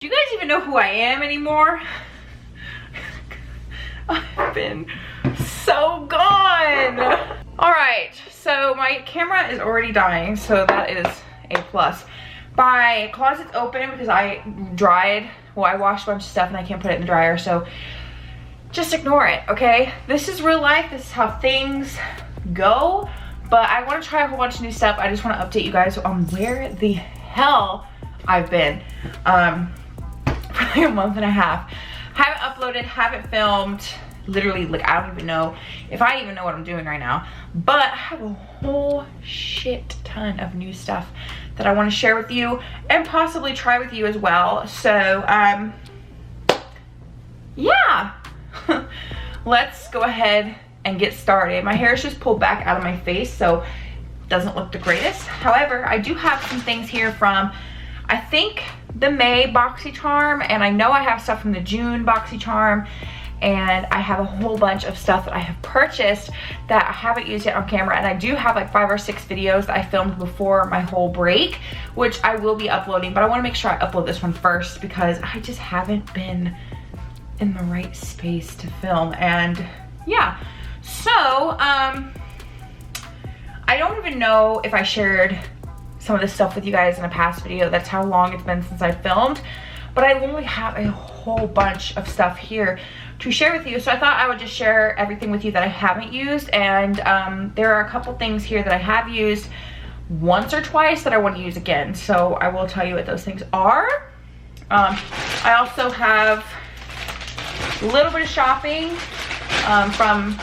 Do you guys even know who I am anymore? I've been so gone. All right, so my camera is already dying, so that is a plus. My closet's open because I washed a bunch of stuff and I can't put it in the dryer, so just ignore it, okay? This is real life, this is how things go, but I want to try a whole bunch of new stuff. I just want to update you guys on where the hell I've been for like a month and a half. Haven't uploaded, haven't filmed, literally, like, I don't even know if I even know what I'm doing right now, but I have a whole shit ton of new stuff that I want to share with you and possibly try with you as well. So yeah. Let's go ahead and get started. My hair is just pulled back out of my face, so it doesn't look the greatest. However, I do have some things here from, I think, the May BoxyCharm, and I know I have stuff from the June BoxyCharm, and I have a whole bunch of stuff that I have purchased that I haven't used yet on camera. And I do have like 5 or 6 videos that I filmed before my whole break, which I will be uploading, but I want to make sure I upload this one first because I just haven't been in the right space to film. And yeah, so I don't even know if I shared some of this stuff with you guys in a past video. That's how long it's been since I filmed, but I literally have a whole bunch of stuff here to share with you. So I thought I would just share everything with you that I haven't used, and there are a couple things here that I have used once or twice that I want to use again, so I will tell you what those things are. I also have a little bit of shopping from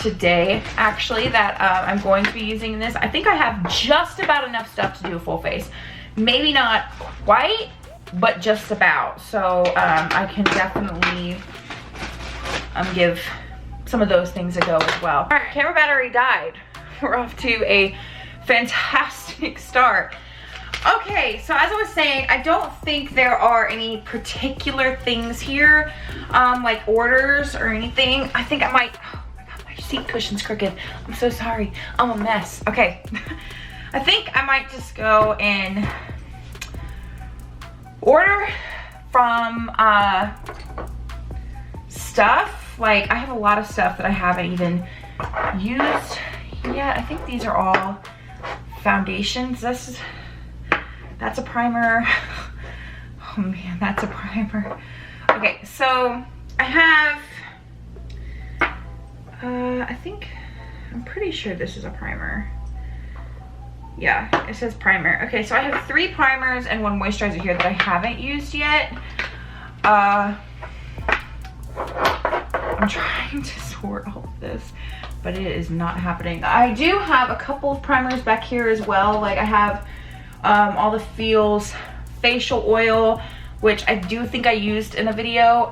today, actually, that I'm going to be using in this. I think I have just about enough stuff to do a full face. Maybe not quite, but just about. So I can definitely give some of those things a go as well. All right, camera battery died. We're off to a fantastic start. Okay, so as I was saying, I don't think there are any particular things here, like orders or anything. I think I might, oh my God, my seat cushion's crooked. I'm so sorry, I'm a mess. Okay, I think I might just go and order from stuff. Like, I have a lot of stuff that I haven't even used yet. I think these are all foundations. That's a primer. Oh man, that's a primer. Okay, so I have, I'm pretty sure this is a primer. Yeah, it says primer. Okay, so I have 3 primers and 1 moisturizer here that I haven't used yet. I'm trying to sort all of this, but it is not happening. I do have a couple of primers back here as well. Like, I have all the Feels facial oil, which I do think I used in a video.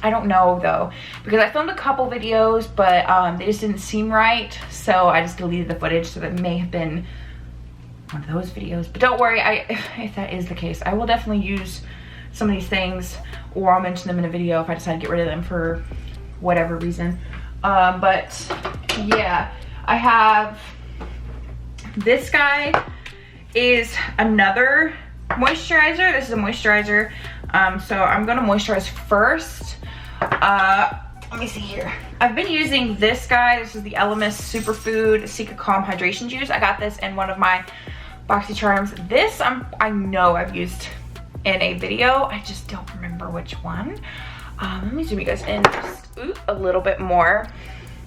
I don't know though, because I filmed a couple videos, but they just didn't seem right, so I just deleted the footage. So that may have been one of those videos, but don't worry, if that is the case, I will definitely use some of these things, or I'll mention them in a video if I decide to get rid of them for whatever reason. But yeah, I have this guy is another moisturizer. This is a moisturizer, so I'm gonna moisturize first. Let me see here. I've been using this guy. This is the Elemis Superfood Secret Calm Hydration Juice. I got this in one of my BoxyCharms. This I know I've used in a video. I just don't remember which one. Let me zoom you guys in just a little bit more.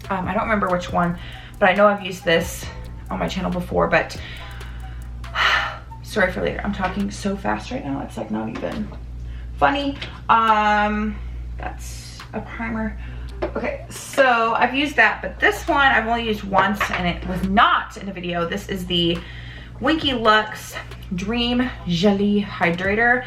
I don't remember which one, but I know I've used this on my channel before, but sorry for later. I'm talking so fast right now, it's like not even funny. That's a primer. Okay, so I've used that, but this one I've only used once and it was not in a video. This is the Winky Lux Dream Jelly Hydrator.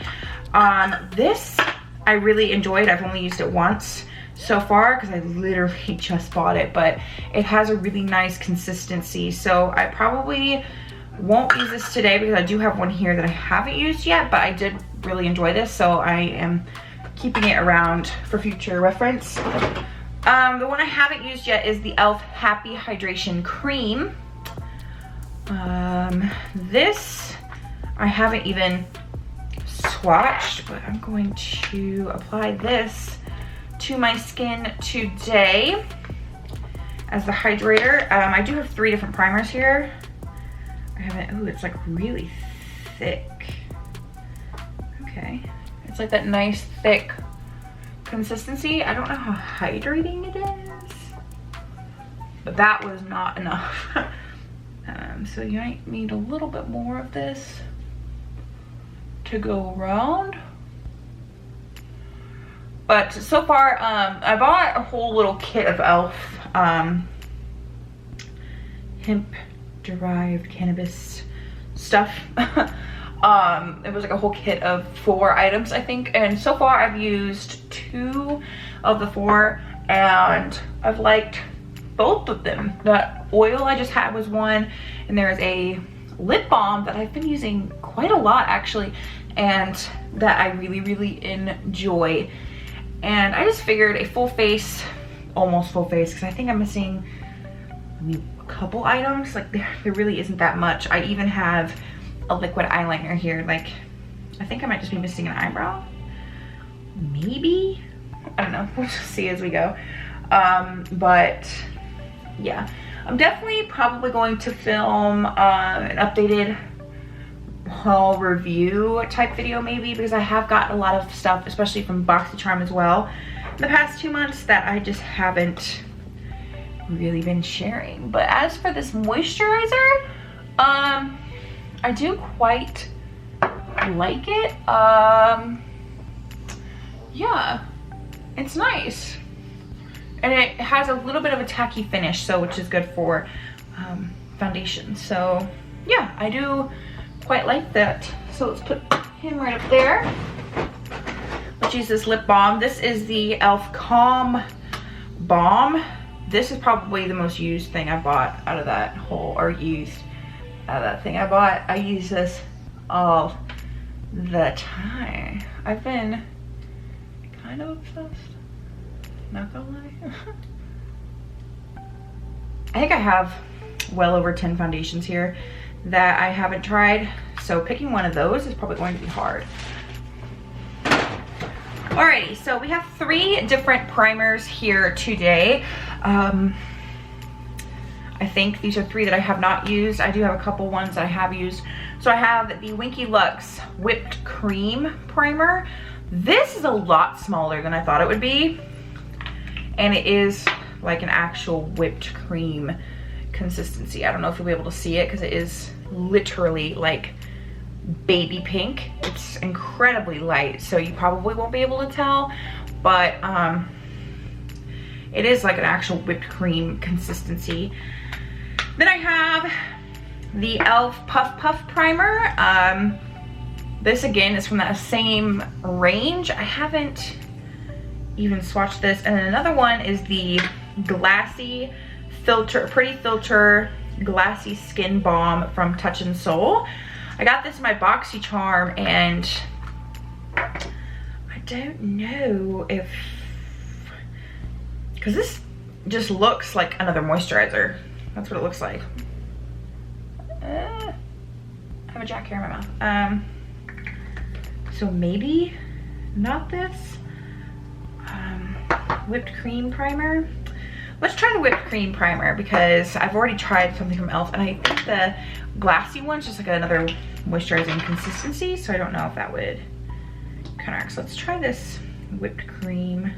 This I really enjoyed. I've only used it once so far because I literally just bought it, but it has a really nice consistency. So I probably won't use this today because I do have one here that I haven't used yet, but I did really enjoy this, so I am keeping it around for future reference. The one I haven't used yet is the e.l.f. Happy Hydration Cream. This I haven't even swatched, but I'm going to apply this to my skin today as the hydrator. I do have 3 different primers here. I haven't, ooh, it's like really thick. Okay, it's like that nice thick consistency. I don't know how hydrating it is, but that was not enough. So you might need a little bit more of this to go around. But so far, I bought a whole little kit of e.l.f. Hemp derived cannabis stuff. It was like a whole kit of 4 items, I think, and so far I've used 2 of the 4 and I've liked both of them. The oil I just had was one, and there's a lip balm that I've been using quite a lot actually, and that I really enjoy. And I just figured a full face, almost full face, because I think I'm missing maybe a couple items. Like there really isn't that much. I even have a liquid eyeliner here. Like I think I might just be missing an eyebrow, maybe, I don't know, we'll just see as we go. But yeah, I'm definitely probably going to film an updated haul review type video maybe, because I have got a lot of stuff, especially from BoxyCharm as well, in the past 2 months that I just haven't really been sharing. But as for this moisturizer, I do quite like it. Yeah, it's nice. And it has a little bit of a tacky finish, so which is good for foundation. So yeah, I do quite like that. So let's put him right up there. Let's use this lip balm. This is the e.l.f. Calm Balm. This is probably the most used thing I bought out of that whole, or used out of that thing I bought. I use this all the time. I've been kind of obsessed, not gonna lie. I think I have well over 10 foundations here that I haven't tried, so picking one of those is probably going to be hard. Alrighty, so we have 3 different primers here today. I think these are 3 that I have not used. I do have a couple ones that I have used. So I have the Winky Lux Whipped Cream Primer. This is a lot smaller than I thought it would be, and it is like an actual whipped cream consistency. I don't know if you'll be able to see it because it is literally like baby pink. It's incredibly light, so you probably won't be able to tell, but it is like an actual whipped cream consistency. Then I have the e.l.f. Puff Puff Primer. This again is from that same range. I haven't even swatched this. And then another one is the Glassy Filter, Pretty Filter Glassy Skin Balm from Touch and Soul. I got this in my BoxyCharm, and I don't know if, because this just looks like another moisturizer. That's what it looks like. I have a jack hair in my mouth. So maybe not this. Whipped cream primer. Let's try the whipped cream primer because I've already tried something from e.l.f. and I think the glassy one's just like another moisturizing consistency, so I don't know if that would counteract. So let's try this whipped cream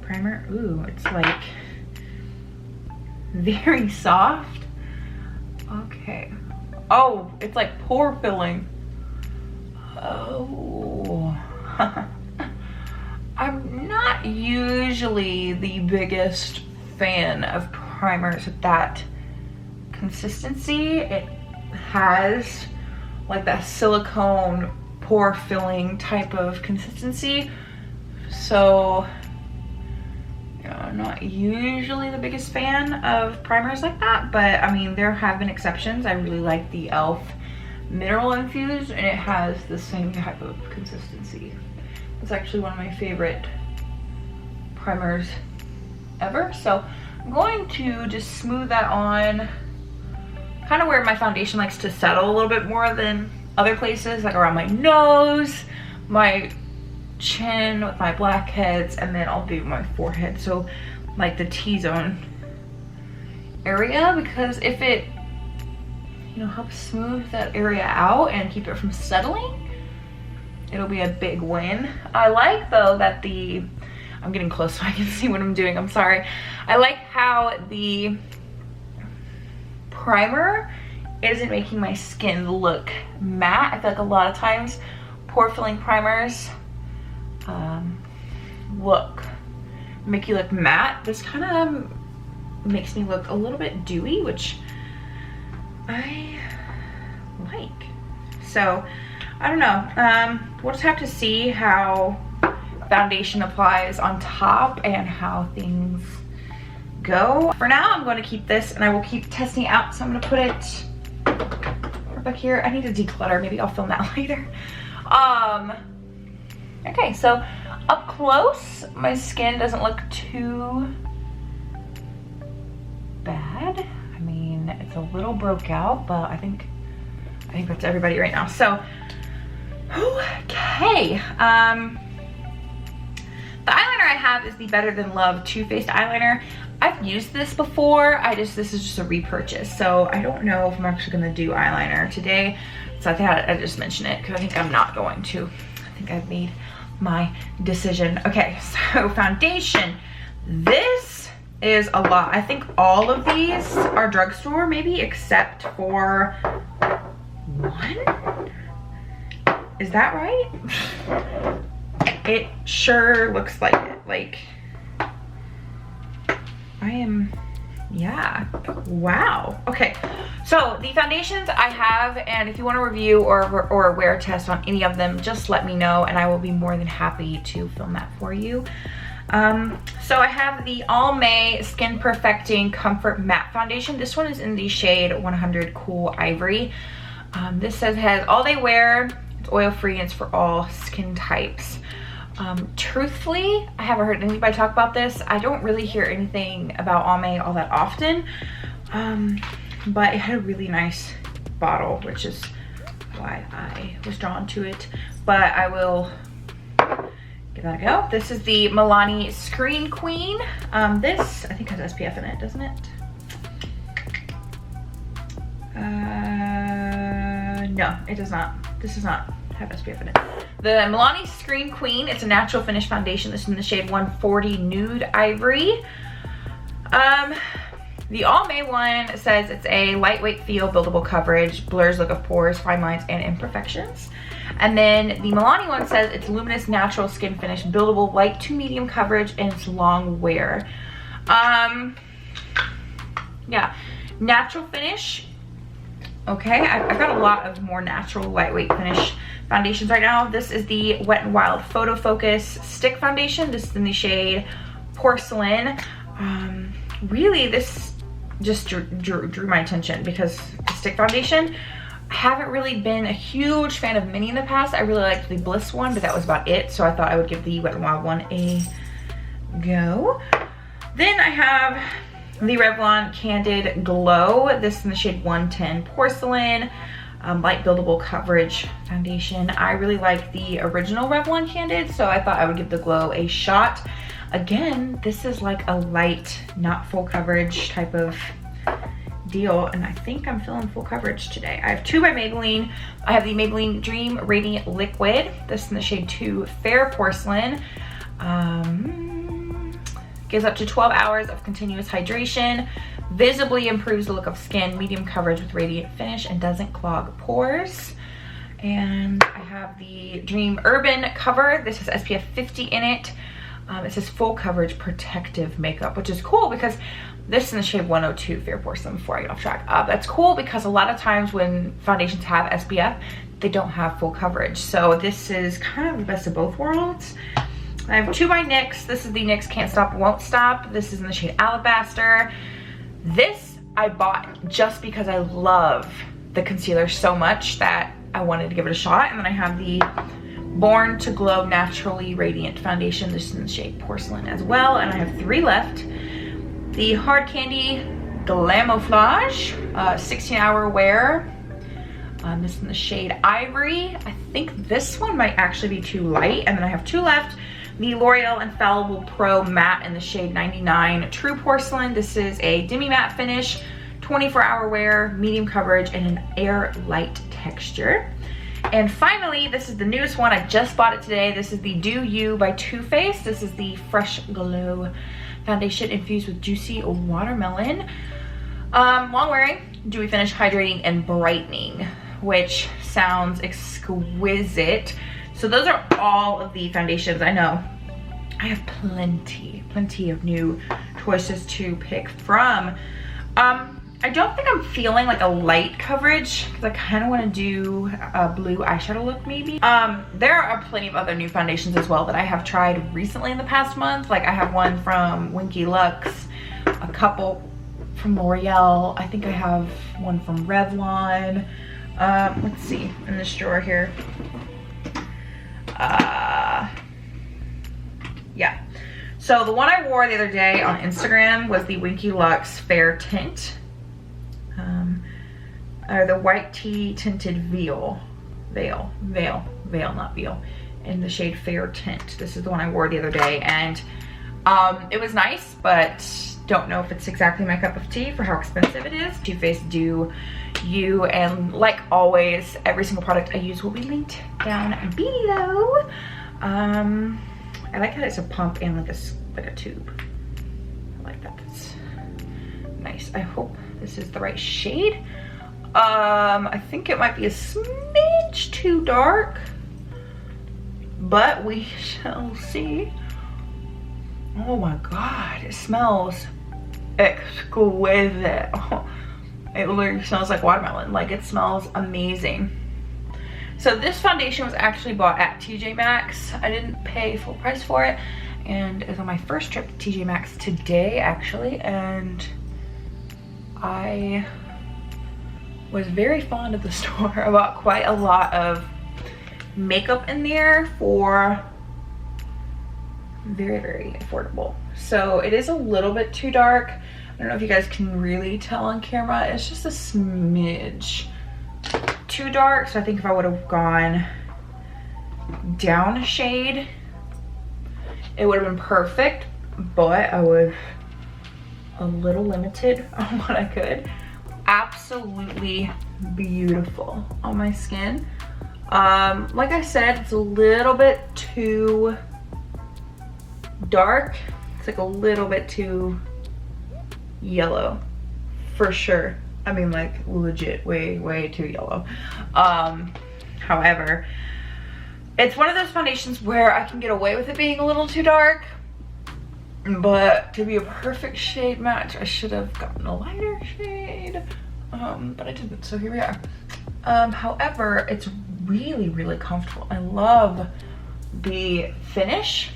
primer. Ooh, it's like very soft. Okay. Oh, it's like pore filling. Oh. I'm not usually the biggest fan of primers with that consistency. It has like that silicone pore filling type of consistency. So yeah, I'm not usually the biggest fan of primers like that, but I mean, there have been exceptions. I really like the e.l.f. Mineral Infused, and it has the same type of consistency. It's actually one of my favorite primers ever. So I'm going to just smooth that on kind of where my foundation likes to settle a little bit more than other places, like around my nose, my chin with my blackheads, and then I'll do my forehead, so like the T-zone area, because if it, you know, helps smooth that area out and keep it from settling, it'll be a big win. I like though that I'm getting close so I can see what I'm doing, I'm sorry. I like how the primer isn't making my skin look matte. I feel like a lot of times pore filling primers make you look matte. This kind of makes me look a little bit dewy, which I like. So I don't know, we'll just have to see how foundation applies on top and how things go. For now, I'm going to keep this and I will keep testing it out. So I'm going to put it right back here. I need to declutter, maybe I'll film that later. Okay, so up close, my skin doesn't look too bad. I mean, it's a little broke out, but I think that's everybody right now. So, okay. The eyeliner I have is the Better Than Love Too Faced eyeliner. I've used this before. This is just a repurchase. So I don't know if I'm actually gonna do eyeliner today. So I think I just mention it because I think I'm not going to. I think I've made my decision. Okay, so foundation. This is a lot. I think all of these are drugstore maybe, except for one. Is that right? It sure looks like it. Like, I am, yeah, wow. Okay, so the foundations I have, and if you want to review or wear a test on any of them, just let me know and I will be more than happy to film that for you. So I have the Almay Skin Perfecting Comfort Matte Foundation. This one is in the shade 100 Cool Ivory. This says it has all day wear, it's oil free, and it's for all skin types. Truthfully, I haven't heard anybody talk about this. I don't really hear anything about Almay all that often, but it had a really nice bottle, which is why I was drawn to it. But I will give that a go. This is the Milani Screen Queen. This, I think, has SPF in it, doesn't it? No, it does not. This does not have SPF in it. The Milani Screen Queen, it's a natural finish foundation. This is in the shade 140 Nude Ivory. The Almay one says it's a lightweight feel, buildable coverage, blurs look of pores, fine lines, and imperfections. And then the Milani one says it's luminous natural skin finish, buildable light to medium coverage, and it's long wear. Yeah, natural finish. Okay, I've got a lot of more natural lightweight finish foundations right now. This is the Wet n Wild Photo Focus Stick Foundation. This is in the shade Porcelain. Really, this just drew my attention because the stick foundation, I haven't really been a huge fan of many in the past. I really liked the Bliss one, but that was about it. So I thought I would give the Wet n Wild one a go. Then I have the Revlon Candid Glow. This is in the shade 110 Porcelain. Light buildable coverage foundation. I really like the original Revlon Candid, so I thought I would give the Glow a shot. Again, this is like a light, not full coverage type of deal, and I think I'm feeling full coverage today. I have two by Maybelline. I have the Maybelline Dream Radiant Liquid. This is in the shade 2 Fair Porcelain. Gives up to 12 hours of continuous hydration, visibly improves the look of skin, medium coverage with radiant finish, and doesn't clog pores. And I have the Dream Urban Cover. This has SPF 50 in it. It says full coverage protective makeup, which is cool because this is in the shade 102 Fair Porcelain. Before I get off track, that's cool because a lot of times when foundations have SPF, they don't have full coverage. So this is kind of the best of both worlds. I have two by NYX. This is the NYX Can't Stop Won't Stop. This is in the shade Alabaster. This I bought just because I love the concealer so much that I wanted to give it a shot. And then I have the Born to Glow Naturally Radiant Foundation. This is in the shade Porcelain as well. And I have three left. The Hard Candy Glamouflage 16-hour wear. This is in the shade Ivory. I think this one might actually be too light. And then I have two left. The L'Oreal Infallible Pro Matte in the shade 99 True Porcelain. This is a demi-matte finish, 24-hour wear, medium coverage, and an air light texture. And finally, this is the newest one. I just bought it today. This is the Do You by Too Faced. This is the Fresh Glow foundation infused with juicy watermelon. Long wearing, dewy finish, hydrating, and brightening, which sounds exquisite. So those are all of the foundations. I know I have plenty of new choices to pick from. I don't think I'm feeling like a light coverage because I kind of want to do a blue eyeshadow look maybe. There are plenty of other new foundations as well that I have tried recently in the past month. Like I have one from Winky Lux, a couple from L'Oreal. I think I have one from Revlon. Let's see, in this drawer here. Yeah. So the one I wore the other day on Instagram was the Winky Lux Fair Tint. Or the White Tea Tinted Veil, not Veil, in the shade Fair Tint. This is the one I wore the other day, and it was nice, but don't know if it's exactly my cup of tea for how expensive it is. Too Faced Do You, and like always, every single product I use will be linked down below. I like how it's a pump and like a tube. I like that. That's nice. I hope this is the right shade. I think it might be a smidge too dark, but we shall see. Oh my god, it smells exquisite. It literally smells like watermelon. Like, it smells amazing. So this foundation was actually bought at TJ Maxx. I didn't pay full price for it, and it was on my first trip to TJ Maxx today actually, and I was very fond of the store. I bought quite a lot of makeup in there for very affordable. So it is a little bit too dark. I don't know if you guys can really tell on camera. It's just a smidge too dark. So I think if I would have gone down a shade, it would have been perfect, but I was a little limited on what I could. Absolutely beautiful on my skin. Like I said, it's a little bit too dark. It's like a little bit too yellow for sure. I mean, like legit way too yellow. However, it's one of those foundations where I can get away with it being a little too dark, but to be a perfect shade match, I should have gotten a lighter shade, but I didn't, so here we are. However, it's really comfortable. I love the finish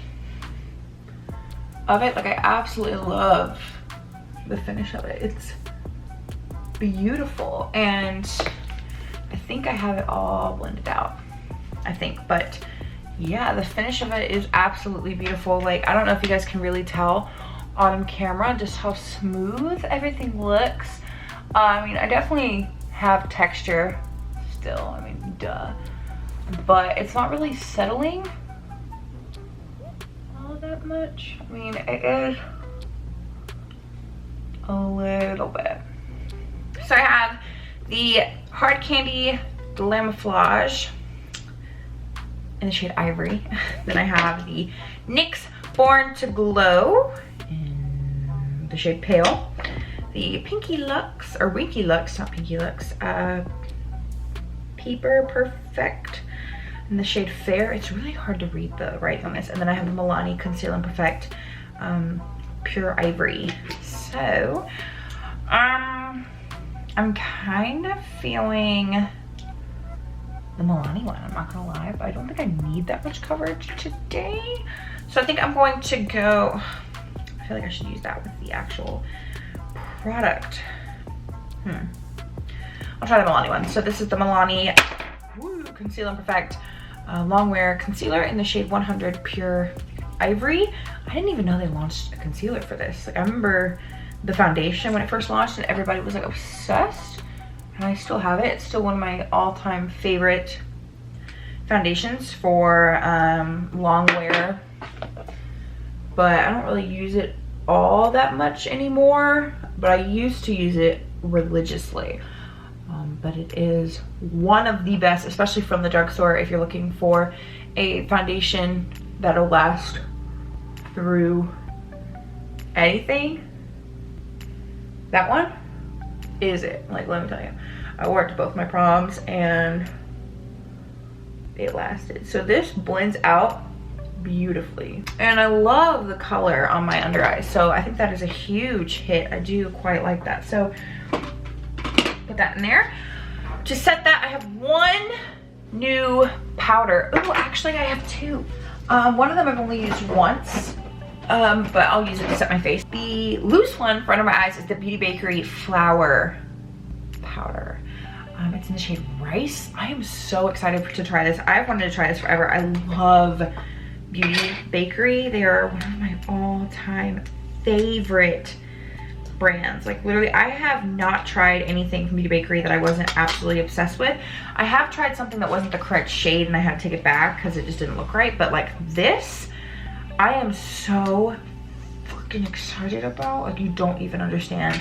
of it. Like, I absolutely love the finish of it. It's beautiful, and I think I have it all blended out, I think, but yeah, the finish of it is absolutely beautiful. Like, I don't know if you guys can really tell on camera just how smooth everything looks. I mean, I definitely have texture still, I mean, duh, but it's not really settling all that much. I mean, it is a little bit. So I have the Hard Candy Glamouflage in the shade Ivory. Then I have the NYX Born to Glow in the shade Pale. The Pinky Lux, or Winky Lux, not Pinky Lux, Paper Perfect in the shade Fair. It's really hard to read the writing on this. And then I have the Milani Conceal and Perfect Pure Ivory. So, I'm kind of feeling the Milani one, I'm not gonna lie, but I don't think I need that much coverage today. So I think I'm going to go, I feel like I should use that with the actual product. I'll try the Milani one. So this is the Milani Conceal and Perfect Long Wear Concealer in the shade 100 Pure Ivory. I didn't even know they launched a concealer for this. Like, I remember the foundation when it first launched and everybody was like obsessed. I and I still have it. It's still one of my all-time favorite foundations for long wear, but I don't really use it all that much anymore, but I used to use it religiously. But it is one of the best, especially from the drugstore, if you're looking for a foundation that'll last through anything. That one is it. Like, let me tell you, I wore it to both my proms and it lasted. So this blends out beautifully, and I love the color on my under eyes, so I think that is a huge hit. I do quite like that, so put that in there. To set that, I have one new powder. Oh, actually I have two. One of them I've only used once, but I'll use it to set my face. The loose one in front of my eyes is the Beauty Bakery Flower Powder. It's in the shade Rice. I am so excited to try this. I've wanted to try this forever. I love Beauty Bakery. They are one of my all-time favorite brands. Like, literally, I have not tried anything from Beauty Bakery that I wasn't absolutely obsessed with. I have tried something that wasn't the correct shade and I had to take it back because it just didn't look right, but like this, I am so fucking excited about. Like, you don't even understand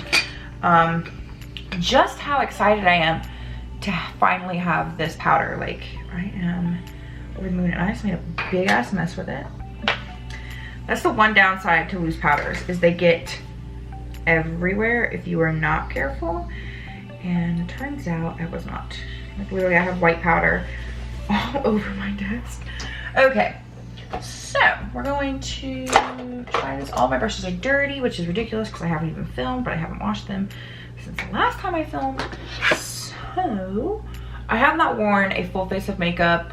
just how excited I am to finally have this powder. Like, I am over the moon, and I just made a big ass mess with it. That's the one downside to loose powders, is they get everywhere if you are not careful, and it turns out I was not. Like, literally, I have white powder all over my desk. Okay, so we're going to try this. All my brushes are dirty, which is ridiculous because I haven't even filmed, but I haven't washed them since the last time I filmed. So I have not worn a full face of makeup.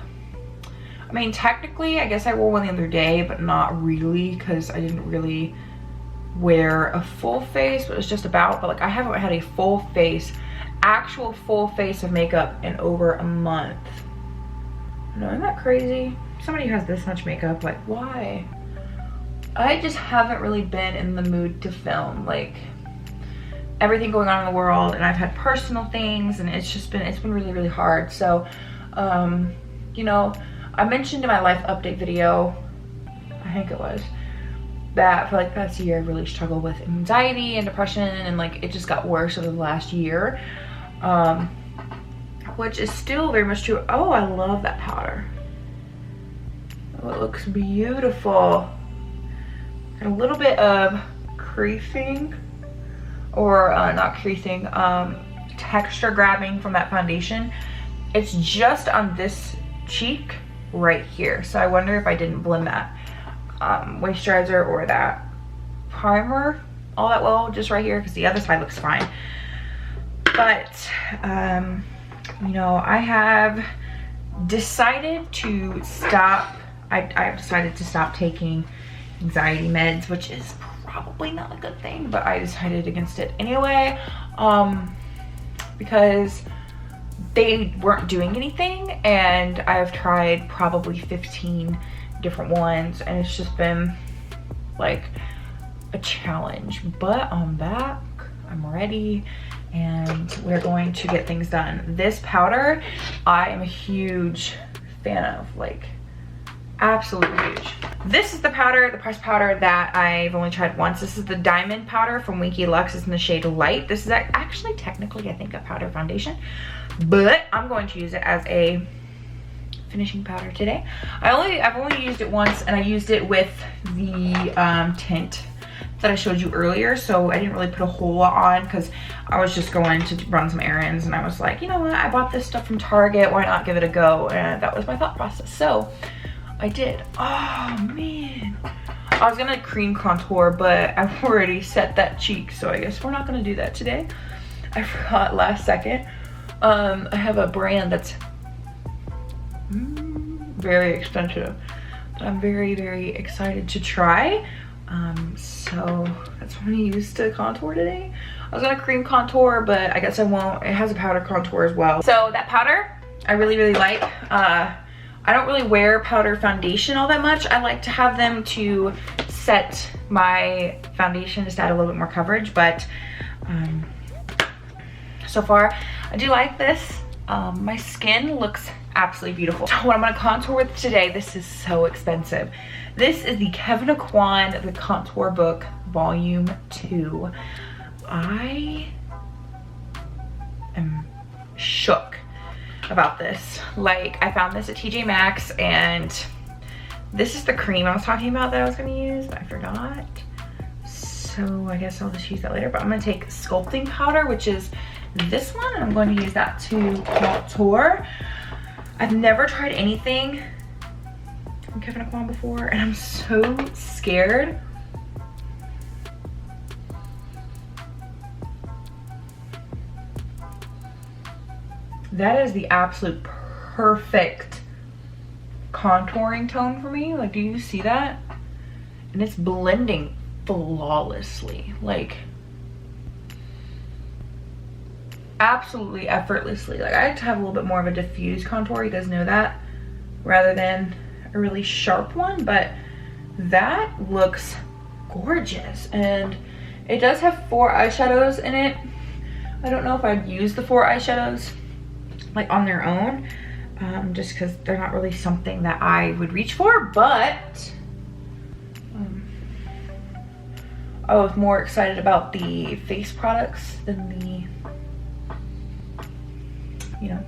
I mean, technically, I guess I wore one the other day, but not really, because I didn't really wear a full face, but it was just about. But like, I haven't had a full face, actual full face of makeup in over a month. No, isn't that crazy? Somebody who has this much makeup, like, why? I just haven't really been in the mood to film. Like, everything going on in the world, and I've had personal things, and it's been really, really hard. So, you know, I mentioned in my life update video, I think it was, that for like the past year I really struggled with anxiety and depression, and like it just got worse over the last year, which is still very much true. Oh, I love that powder. Oh, it looks beautiful. Got a little bit of creasing, or not creasing, texture grabbing from that foundation. It's just on this cheek right here, so I wonder if I didn't blend that moisturizer or that primer all that well just right here, because the other side looks fine. But you know, I have decided to stop. I've decided to stop taking anxiety meds, which is probably not a good thing, but I decided against it anyway, because they weren't doing anything, and I've tried probably 15 different ones, and it's just been like a challenge. But I'm back, I'm ready, and we're going to get things done. This powder I am a huge fan of, like absolutely huge. This is the powder, the pressed powder that I've only tried once. This is the Diamond powder from Winky Lux. It's in the shade Light. This is actually technically, I think, a powder foundation, but I'm going to use it as a finishing powder today. I've only used it once, and I used it with the tint that I showed you earlier, so I didn't really put a whole lot on because I was just going to run some errands, and I was like, you know what, I bought this stuff from Target, why not give it a go? And that was my thought process, so I did. Oh man, I was gonna cream contour, but I've already set that cheek, so I guess we're not gonna do that today. I forgot last second. I have a brand that's very expensive that I'm very, very excited to try. So that's what I'm gonna use to contour today. I was gonna cream contour, but I guess I won't. It has a powder contour as well. So that powder I really, really like. I don't really wear powder foundation all that much. I like to have them to set my foundation, just to add a little bit more coverage, but so far. I do like this. My skin looks absolutely beautiful. So what I'm gonna contour with today, this is so expensive. This is the Kevyn Aucoin, the Contour Book Volume 2. I am shook about this. Like, I found this at TJ Maxx, and this is the cream I was talking about that I was gonna use, but I forgot. So I guess I'll just use that later, but I'm gonna take sculpting powder, which is this one, and I'm going to use that to contour. I've never tried anything from Kevyn Aucoin before, and I'm so scared. That is the absolute perfect contouring tone for me. Like, do you see that? And it's blending flawlessly, like absolutely effortlessly. Like, I like to have a little bit more of a diffused contour, you guys know that, rather than a really sharp one, but that looks gorgeous. And it does have 4 eyeshadows in it. I don't know if I'd use the 4 eyeshadows like on their own, just because they're not really something that I would reach for, but I was more excited about the face products than the, you know,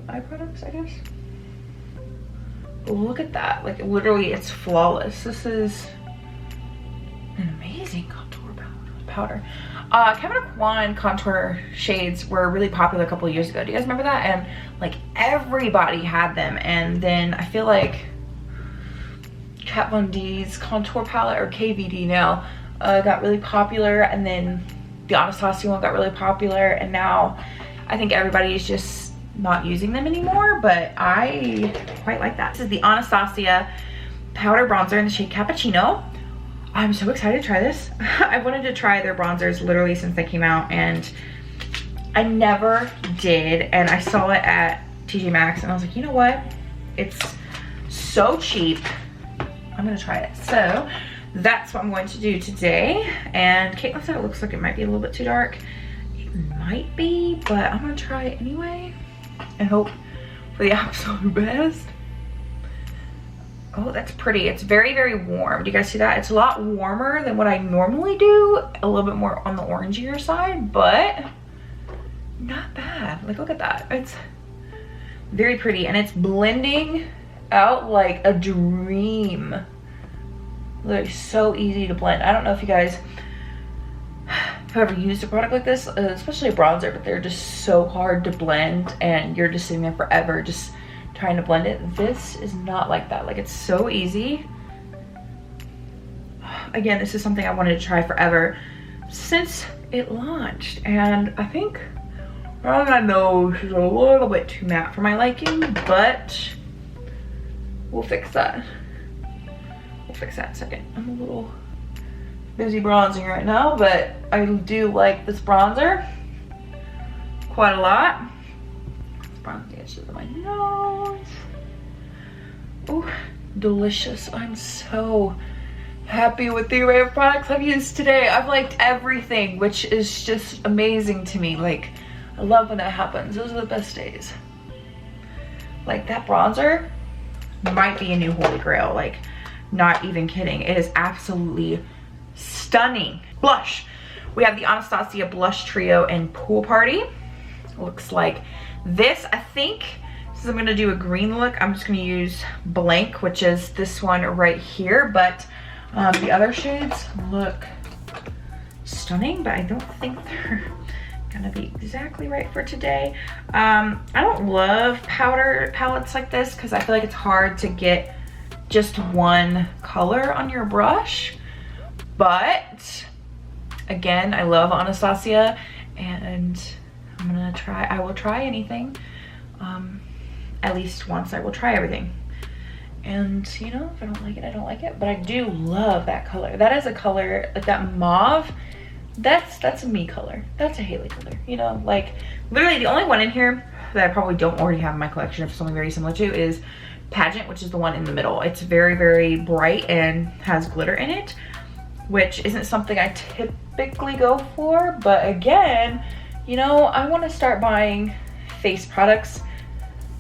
eye products, I guess. But look at that, like literally it's flawless. This is an amazing contour powder. Kevyn Aucoin contour shades were really popular a couple of years ago. Do you guys remember that? And like everybody had them, and then I feel like Kat Von D's contour palette, or KVD now, got really popular, and then the Anastasia one got really popular, and now I think everybody is just not using them anymore, but I quite like that. This is the Anastasia powder bronzer in the shade Cappuccino. I'm so excited to try this. I wanted to try their bronzers literally since they came out, and I never did, and I saw it at TJ Maxx, and I was like, you know what? It's so cheap. I'm gonna try it. So that's what I'm going to do today. And Caitlin said it looks like it might be a little bit too dark. It might be, but I'm gonna try it anyway and hope for the absolute best. Oh, that's pretty. It's very, very warm. Do you guys see that? It's a lot warmer than what I normally do. A little bit more on the orangier side, but not bad. Like, look at that. It's very pretty, and it's blending out like a dream. Literally so easy to blend. I don't know if you guys have ever used a product like this, especially a bronzer, but they're just so hard to blend, and you're just sitting there forever just trying to blend it. This is not like that. Like, it's so easy. Again, this is something I wanted to try forever since it launched, and I think around my nose is a little bit too matte for my liking, but we'll fix that. We'll fix that in a second. I'm a little busy bronzing right now, but I do like this bronzer quite a lot. Bronze the edges of my nose. Oh, delicious. I'm so happy with the array of products I've used today. I've liked everything, which is just amazing to me. Like, I love when that happens. Those are the best days. Like, that bronzer might be a new holy grail. Like, not even kidding. It is absolutely stunning. Blush. We have the Anastasia Blush Trio in Pool Party. Looks like this. I think, since I'm gonna do a green look, I'm just gonna use Blank, which is this one right here, but the other shades look stunning, but I don't think they're gonna be exactly right for today. I don't love powder palettes like this because I feel like it's hard to get just one color on your brush, but again, I love Anastasia, and I'm gonna try. I will try anything. At least once I will try everything, and you know, if I don't like it, I don't like it, but I do love that color. That is a color, like that mauve, that's a me color. That's a Haley color, you know. Like, literally the only one in here that I probably don't already have in my collection of something very similar to is Pageant, which is the one in the middle. It's very, very bright and has glitter in it, which isn't something I typically go for, but again, You know, I want to start buying face products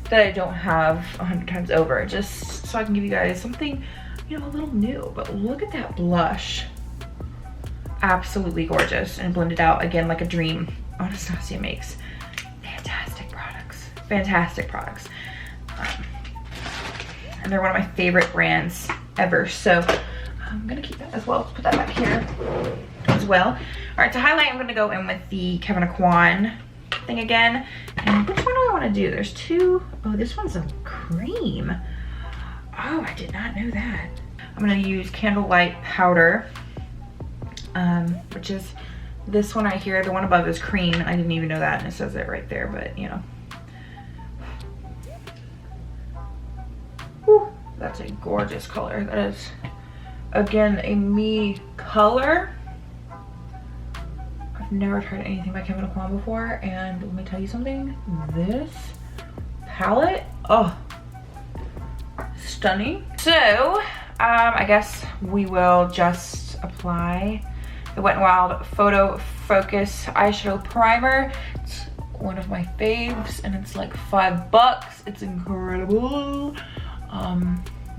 that I don't have 100 times over, just so I can give you guys something, you know, a little new. But look at that blush. Absolutely gorgeous and blended out again like a dream. Anastasia makes fantastic products. Fantastic products. And they're one of my favorite brands ever. So I'm gonna keep that as well. Let's put that back here as well. All right, to highlight, I'm gonna go in with the Kevin Aquan thing again. And which one do I wanna do? There's two. Oh, this one's a cream. Oh, I did not know that. I'm gonna use Candlelight Powder, which is this one right here. The one above is cream. I didn't even know that, and it says it right there, but you know. Whew, that's a gorgeous color. That is, again, a me color. I've never tried anything by Kevin Aquan before, and let me tell you something. This palette, oh, stunning. So, I guess we will just apply the Wet n Wild Photo Focus Eyeshadow Primer. It's one of my faves, and it's like $5. It's incredible.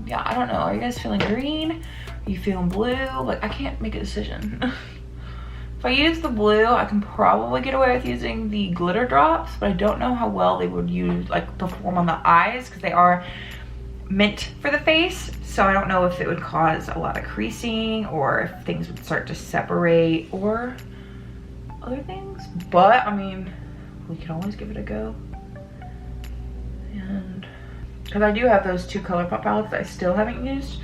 Yeah, I don't know. Are you guys feeling green? Are you feeling blue? Like, I can't make a decision. If I use the blue, I can probably get away with using the glitter drops, but I don't know how well they would perform on the eyes, because they are meant for the face. So I don't know if it would cause a lot of creasing, or if things would start to separate, or other things. But I mean, we can always give it a go. And because I do have those two ColourPop palettes that I still haven't used.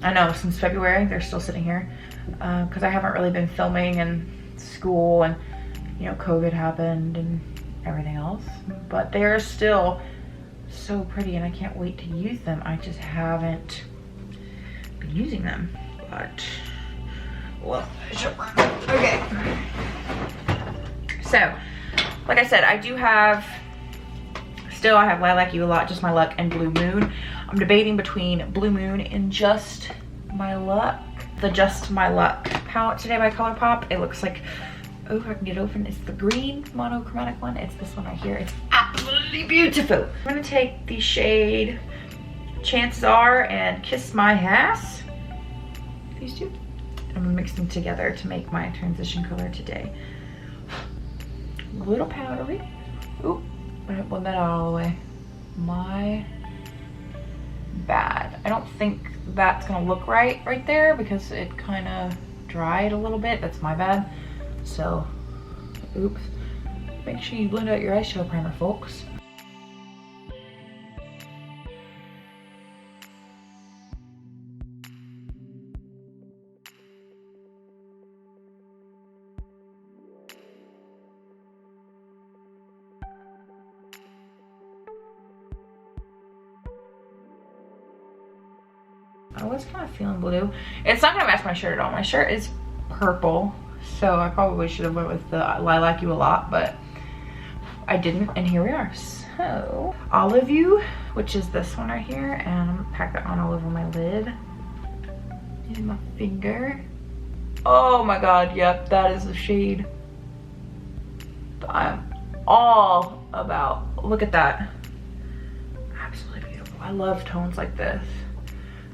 I know, since February, they're still sitting here. Because I haven't really been filming, and school, and you know, COVID happened and everything else. But they are still so pretty, and I can't wait to use them. I just haven't been using them. But, well, okay. So, like I said, I do have, still I have Lilac You A Lot, Just My Luck, and Blue Moon. I'm debating between Blue Moon and Just My Luck. The Just My Luck palette today by ColourPop. It looks like, oh, if I can get it open, it's the green monochromatic one. It's this one right here. It's absolutely beautiful. I'm gonna take the shade Chances Are and Kiss My Ass. These two. I'm gonna mix them together to make my transition color today. A little powdery. Oop, I didn't blend that out all the way. My bad. I don't think that's gonna look right there, because it kind of dried a little bit. That's my bad. So, oops. Make sure you blend out your eyeshadow primer, folks. I was kind of feeling blue. It's not gonna match my shirt at all. My shirt is purple, so I probably should have went with the Lilac You A Lot, but I didn't, and here we are. So, Olive You, which is this one right here, and I'm gonna pack that on all over my lid. Using my finger. Oh my god, yep, that is the shade I'm all about. Look at that. Absolutely beautiful. I love tones like this.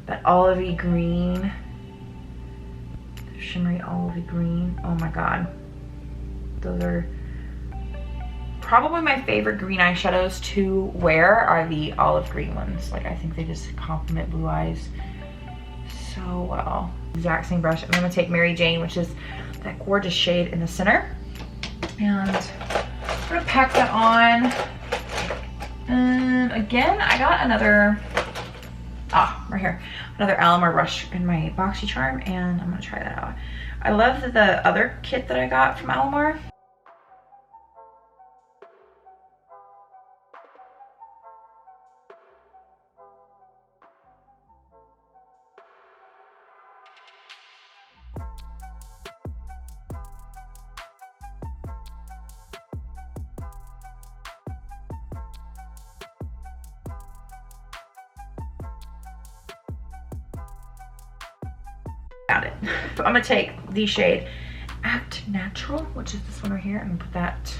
That olivey green, shimmery olivey green. Oh my god. Those are probably my favorite green eyeshadows to wear, are the olive green ones. Like, I think they just complement blue eyes so well. Exact same brush. I'm gonna take Mary Jane, which is that gorgeous shade in the center. And I'm gonna pack that on. And again, I got another, right here, another Alamar brush in my BoxyCharm, and I'm gonna try that out. I love the other kit that I got from Alamar. Got it. But I'm gonna take the shade Act Natural, which is this one right here, and put that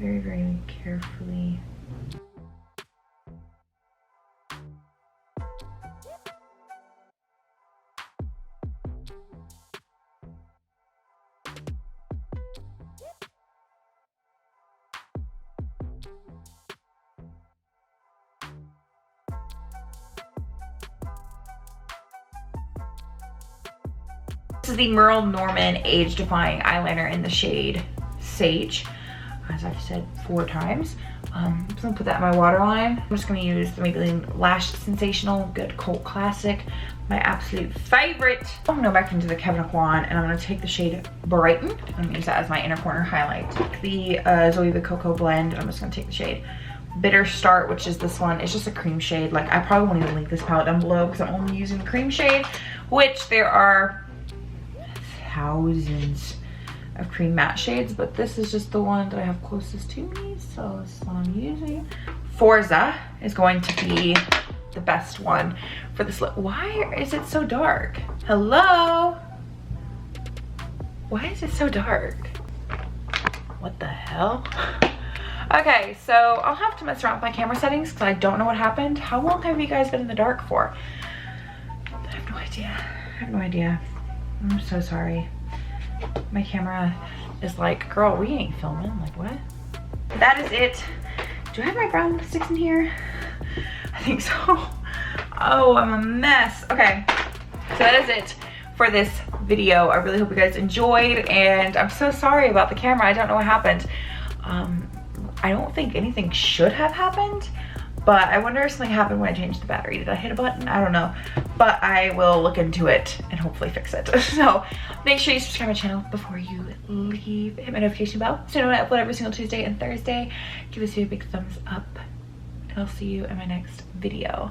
very, very carefully. This is the Merle Norman Age Defying Eyeliner in the shade Sage, as I've said 4 times. I'm just gonna put that in my waterline. I'm just gonna use the Maybelline Lash Sensational Good Cult Classic, my absolute favorite. I'm gonna go back into the Kevyn Aucoin and I'm gonna take the shade Brighten. I'm gonna use that as my inner corner highlight. The Zoe the Cocoa blend, and I'm just gonna take the shade Bitter Start, which is this one. It's just a cream shade. Like, I probably won't even link this palette down below because I'm only using the cream shade, which there are thousands of cream matte shades, but this is just the one that I have closest to me, so this is what I'm using. Forza is going to be the best one for this look. Why is it so dark? Hello? Why is it so dark? What the hell? Okay, so I'll have to mess around with my camera settings because I don't know what happened. How long have you guys been in the dark for? I have no idea. I have no idea. I'm so sorry. My camera is like, girl, we ain't filming. Like, what? That is it. Do I have my brown sticks in here? I think so. Oh, I'm a mess. Okay, so that is it for this video. I really hope you guys enjoyed, and I'm so sorry about the camera. I don't know what happened. I don't think anything should have happened, but I wonder if something happened when I changed the battery. Did I hit a button? I don't know, but I will look into it and hopefully fix it. So make sure you subscribe to my channel before you leave. Hit my notification bell so you know when I upload every single Tuesday and Thursday. Give this video a big thumbs up, and I'll see you in my next video.